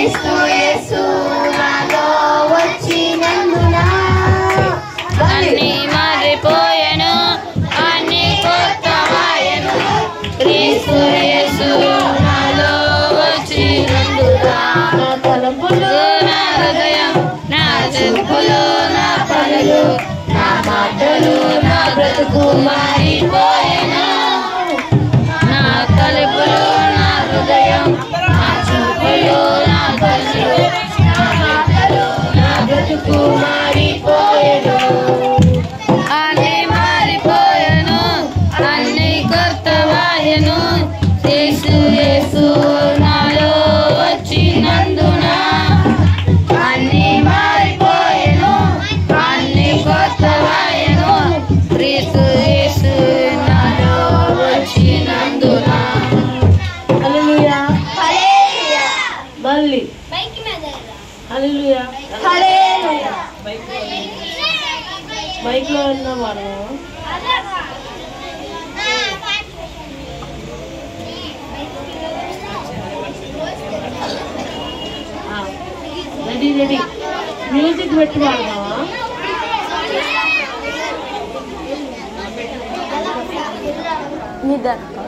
క్రీస్తు యేసు నాలో వచ్చినందున అన్ని మారిపోయెను అన్ని కొత్తవాయెను క్రీస్తు యేసు నాలో వచ్చినందున నా తలంపులు నా హృదయం నా చెప్పులు నా పనులు నా మాటలు నా బ్రతుకు మారిపోయెను నా తలుపులు నా హృదయం నా చూపులు నా పనులు నా మాటలు నా బ్రతుకు మారిపోయెను అన్ని మారిపోయెను అన్ని కొత్తవాయెను క్రీస్తు యేసు నాలో వచ్చినందున అన్ని మారిపోయెను అన్ని కొత్తవాయెను క్రీస్తు యేసు నాలో వచ్చినందున హల్లెలూయా హల్లెలూయా మళ్ళీ మైక్ మీద హల్లెలూయా హల్లెలూయా మైక్ లో ఉన్న మనం రెడీ రెడీ మ్యూజిక్ పెట్టి పాడదామా నిదానం